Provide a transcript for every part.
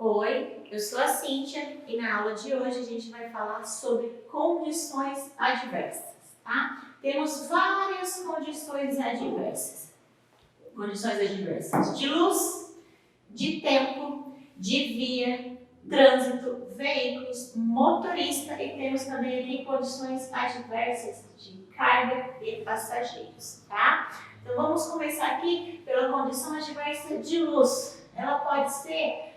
Oi, eu sou a Cíntia e na aula de hoje a gente vai falar sobre condições adversas, tá? Temos várias condições adversas. Condições adversas de luz, de tempo, de via, trânsito, veículos, motorista e temos também aqui condições adversas de carga e passageiros, tá? Então vamos começar aqui pela condição adversa de luz. Ela pode ser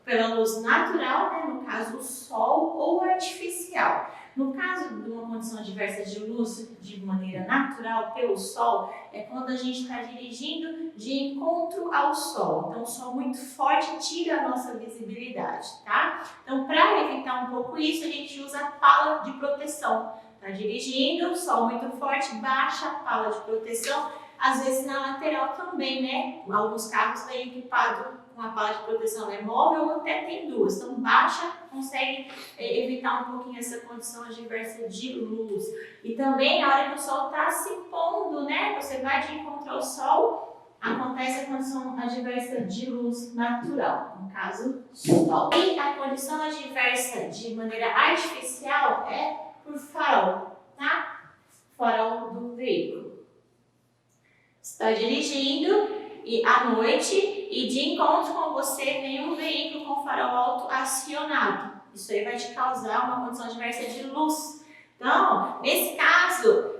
pela luz natural, né, no caso o sol, ou artificial. No caso de uma condição adversa de luz de maneira natural pelo sol, é quando a gente está dirigindo de encontro ao sol. Então o sol muito forte tira a nossa visibilidade, tá? Então para evitar um pouco isso, a gente usa a pala de proteção. Está dirigindo, sol muito forte, baixa a pala de proteção. Às vezes na lateral também, né? Alguns carros vêm equipados com a pala de proteção móvel ou até tem duas. Então baixa, consegue evitar um pouquinho essa condição adversa de luz. E também a hora que o sol está se pondo, né? Você vai de encontro ao sol, acontece a condição adversa de luz natural, no caso sol. E a condição adversa de maneira artificial é por farol, tá? Farol do veículo. Está dirigindo e à noite e de encontro com você vem um veículo com farol alto acionado. Isso aí vai te causar uma condição adversa de luz. Então, nesse caso,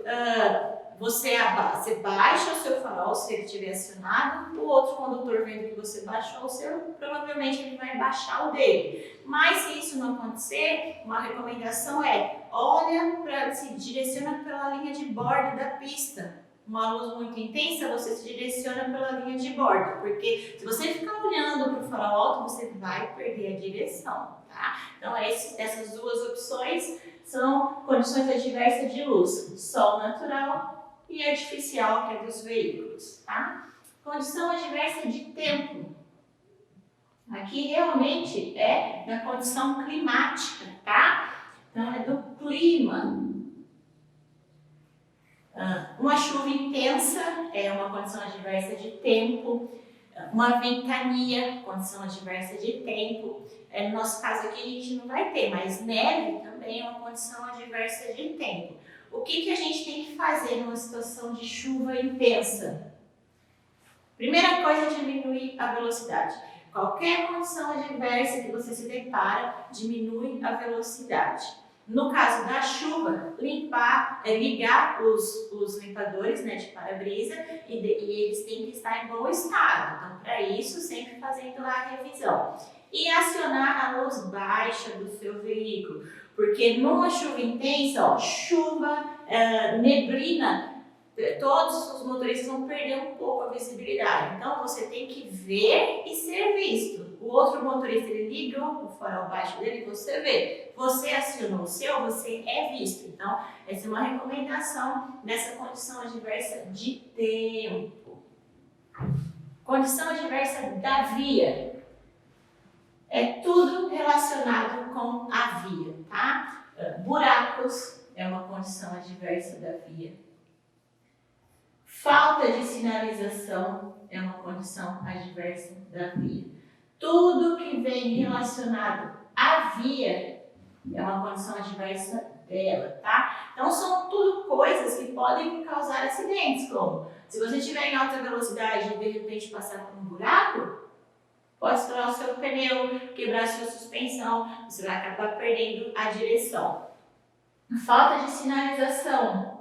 você baixa o seu farol se ele estiver acionado, o outro condutor vendo que você baixou o seu, provavelmente ele vai baixar o dele. Mas se isso não acontecer, uma recomendação é, se direciona pela linha de bordo da pista. Uma luz muito intensa, você se direciona pela linha de bordo, porque se você ficar olhando para o farol alto, você vai perder a direção, tá? Então, essas duas opções são condições adversas de luz, sol natural e artificial, que é dos veículos, tá? Condição adversa de tempo. Aqui realmente é da condição climática, tá? Então, é do clima. Uma chuva intensa é uma condição adversa de tempo, uma ventania, condição adversa de tempo. No nosso caso aqui a gente não vai ter, mas neve também é uma condição adversa de tempo. O que a gente tem que fazer numa situação de chuva intensa? Primeira coisa é diminuir a velocidade. Qualquer condição adversa que você se depara, diminui a velocidade. No caso da chuva, ligar os limpadores, né, de para-brisa e eles têm que estar em bom estado. Então, para isso, sempre fazendo a revisão. E acionar a luz baixa do seu veículo, porque numa chuva intensa, chuva, neblina, todos os motoristas vão perder um pouco a visibilidade. Então, você tem que ver e ser visto. O outro motorista, ele ligou o farol baixo dele e você vê. Você acionou o seu, você é visto. Então, essa é uma recomendação nessa condição adversa de tempo. Condição adversa da via. É tudo relacionado com a via, tá? Buracos é uma condição adversa da via. Falta de sinalização é uma condição adversa da via. Tudo que vem relacionado à via é uma condição adversa dela, tá? Então são tudo coisas que podem causar acidentes, como se você estiver em alta velocidade e de repente passar por um buraco, pode estourar o seu pneu, quebrar a sua suspensão, você vai acabar perdendo a direção. Falta de sinalização.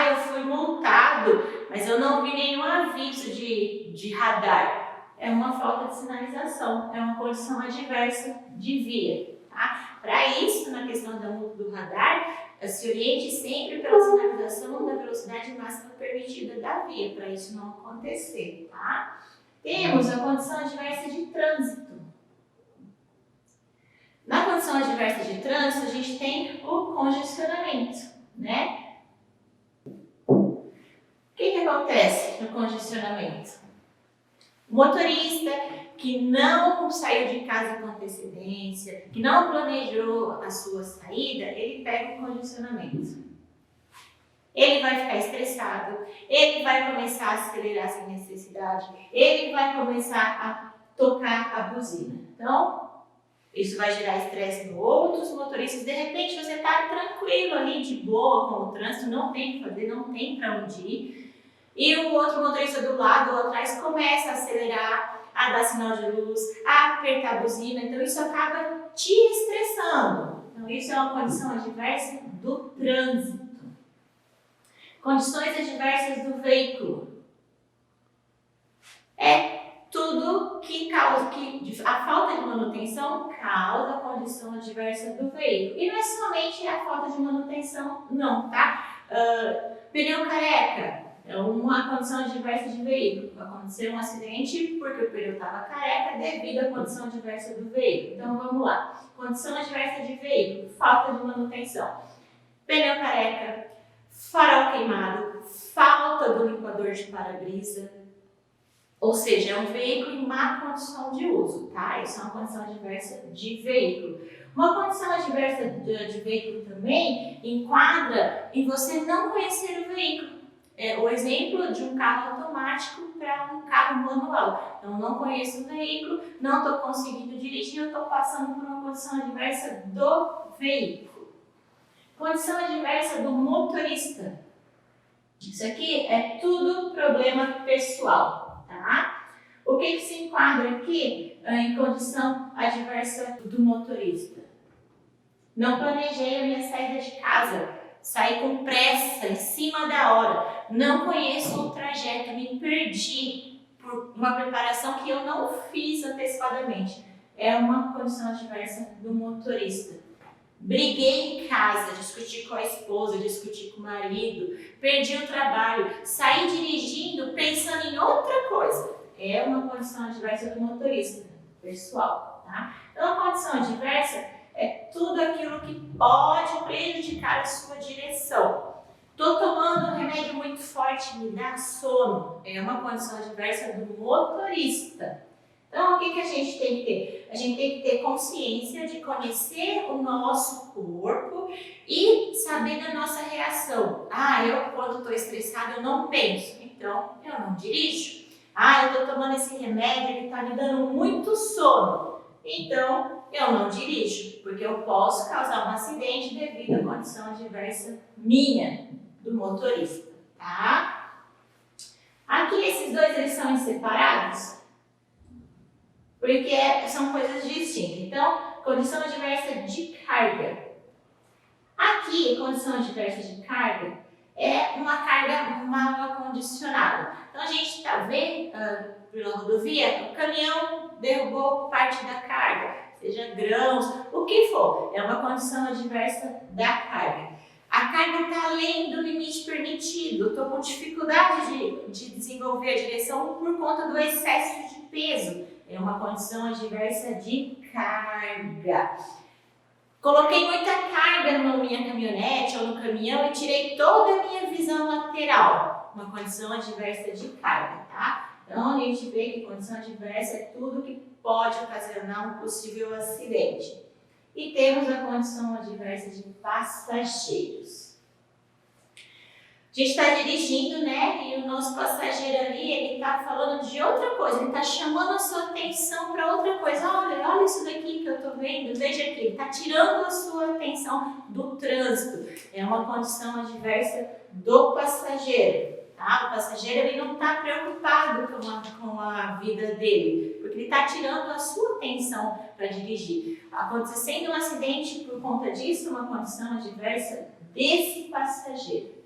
Eu fui multado, mas eu não vi nenhum aviso de radar. É uma falta de sinalização, é uma condição adversa de via. Tá? Para isso, na questão da multa do radar, se oriente sempre pela sinalização da velocidade máxima permitida da via, para isso não acontecer. Tá? Temos a condição adversa de trânsito. Na condição adversa de trânsito, a gente tem o congestionamento, né? O que acontece no congestionamento? O motorista que não saiu de casa com antecedência, que não planejou a sua saída, ele pega um congestionamento. Ele vai ficar estressado, ele vai começar a acelerar sem necessidade, ele vai começar a tocar a buzina. Então, isso vai gerar estresse no outros motoristas. De repente, você está tranquilo ali, de boa com o trânsito, não tem o que fazer, não tem para onde ir. E o outro motorista do lado ou atrás começa a acelerar, a dar sinal de luz, a apertar a buzina. Então, isso acaba te estressando. Então, isso é uma condição adversa do trânsito. Condições adversas do veículo. É tudo que causa, que a falta de manutenção causa a condição adversa do veículo. E não é somente a falta de manutenção, não, tá? Pneu careca é uma condição adversa de veículo. Aconteceu um acidente porque o pneu estava careca devido à condição adversa do veículo. Então vamos lá. Condição adversa de veículo, falta de manutenção. Pneu careca, farol queimado, falta do limpador de para-brisa. Ou seja, é um veículo em má condição de uso, tá? Isso é uma condição adversa de veículo. Uma condição adversa de veículo também enquadra em você não conhecer o veículo. É o exemplo de um carro automático para um carro manual. Então, não conheço o veículo, não estou conseguindo dirigir, eu estou passando por uma condição adversa do veículo. Condição adversa do motorista. Isso aqui é tudo problema pessoal, tá? O que se enquadra aqui em condição adversa do motorista? Não planejei a minha saída de casa, saí com pressa, em cima da hora, não conheço o trajeto, me perdi por uma preparação que eu não fiz antecipadamente. É uma condição adversa do motorista. Briguei em casa, discuti com a esposa, discuti com o marido, perdi o trabalho, saí dirigindo pensando em outra coisa. É uma condição adversa do motorista, pessoal, tá? Então, a condição adversa é tudo aquilo que pode prejudicar a sua direção. Estou tomando um remédio muito forte, me dá sono. É uma condição adversa do motorista. Então, o que a gente tem que ter? A gente tem que ter consciência de conhecer o nosso corpo e saber da nossa reação. Eu quando estou estressada, eu não penso, então eu não dirijo. Eu estou tomando esse remédio, ele está me dando muito sono, então eu não dirijo, porque eu posso causar um acidente devido à condição adversa minha, do motorista, tá? Aqui esses dois, eles são separados, porque são coisas distintas. Então, condição adversa de carga. Aqui, condição adversa de carga é uma carga mal acondicionada. Então, a gente está vendo pela rodovia, o caminhão derrubou parte da carga, seja grãos, o que for. É uma condição adversa da carga. A carga está além do limite permitido. Estou com dificuldade de desenvolver a direção por conta do excesso de peso. É uma condição adversa de carga. Coloquei muita carga na minha caminhonete ou no caminhão e tirei toda a minha visão lateral. Uma condição adversa de carga, tá? Então, a gente vê que condição adversa é tudo que pode ocasionar um possível acidente. E temos a condição adversa de passageiros. A gente está dirigindo, né? E o nosso passageiro ali, ele está falando de outra coisa, ele está chamando a sua atenção para outra coisa. Olha isso daqui que eu estou vendo, veja aqui, ele está tirando a sua atenção do trânsito. É uma condição adversa do passageiro, tá? O passageiro, ele não está preocupado com a vida dele, porque ele está tirando a sua atenção para dirigir. Acontecendo um acidente por conta disso, uma condição adversa desse passageiro.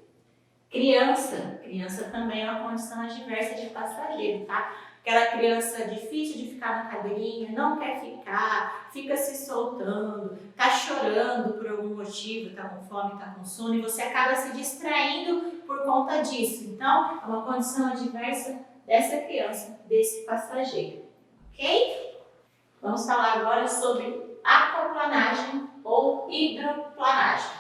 Criança também é uma condição adversa de passageiro, tá? Aquela criança difícil de ficar na cadeirinha, não quer ficar, fica se soltando, tá chorando por algum motivo, tá com fome, tá com sono, e você acaba se distraindo por conta disso. Então, é uma condição adversa dessa criança, desse passageiro, ok? Vamos falar agora sobre aquaplanagem ou hidroplanagem.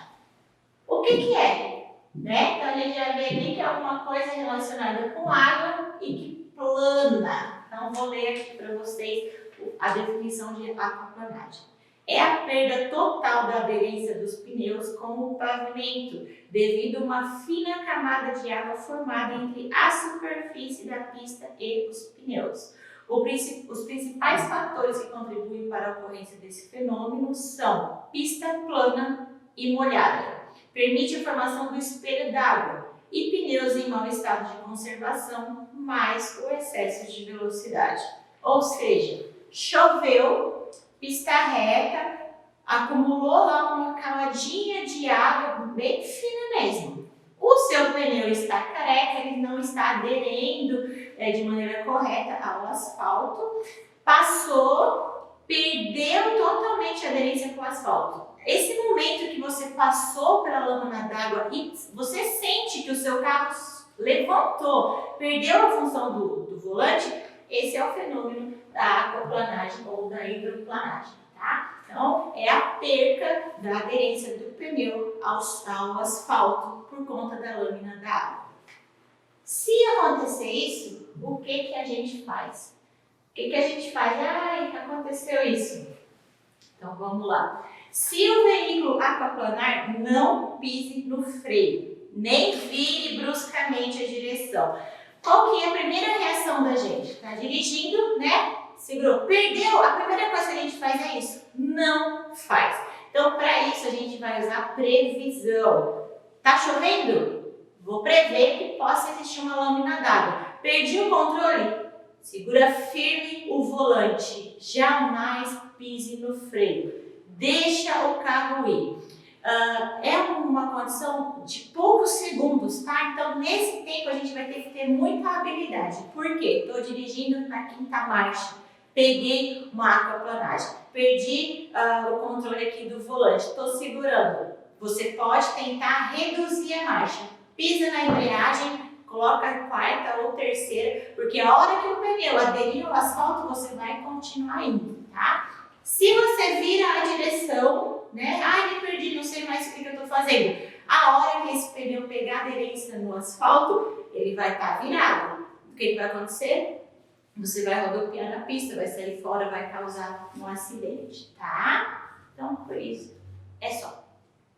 O que é? Então a gente já vê ali que é alguma coisa relacionada com água e que plana. Então vou ler aqui para vocês a definição de aquaplanagem. É a perda total da aderência dos pneus com o pavimento, devido a uma fina camada de água formada entre a superfície da pista e os pneus. Os principais fatores que contribuem para a ocorrência desse fenômeno são pista plana e molhada, permite a formação do espelho d'água e pneus em mau estado de conservação, mais o excesso de velocidade. Ou seja, choveu, pista reta, acumulou lá uma camadinha de água bem fina mesmo. O seu pneu está careca, ele não está aderindo de maneira correta ao asfalto, passou, perdeu totalmente a aderência com o asfalto. Esse momento que você passou pela lâmina d'água e você sente que o seu carro levantou, perdeu a função do volante, esse é o fenômeno da aquaplanagem ou da hidroplanagem, tá? Então, é a perca da aderência do pneu ao asfalto por conta da lâmina da água. Se acontecer isso, o que a gente faz? O que a gente faz? Ai, aconteceu isso. Então, vamos lá. Se o veículo aquaplanar, não pise no freio, nem vire bruscamente a direção. Qual que é a primeira reação da gente? Está dirigindo, né? Segurou, perdeu, a primeira coisa que a gente faz é isso, não faz. Então, para isso, a gente vai usar previsão. Tá chovendo? Vou prever que possa existir uma lâmina d'água. Perdi o controle? Segura firme o volante, jamais pise no freio. Deixa o carro ir. É uma condição de poucos segundos, tá? Então, nesse tempo, a gente vai ter que ter muita habilidade. Por quê? Estou dirigindo na 5ª marcha, peguei uma aquaplanagem, perdi o controle aqui do volante, estou segurando. Você pode tentar reduzir a marcha. Pisa na embreagem, coloca a 4ª ou 3ª, porque a hora que o pneu aderir ao asfalto, você vai continuar indo, tá? Se você vira a direção, né? Ai, me perdi, não sei mais o que eu estou fazendo. A hora que esse pneu pegar aderência no asfalto, ele vai estar virado. O que vai acontecer? Você vai rodopiar na pista, vai sair fora, vai causar um acidente, tá? Então, por isso, é só.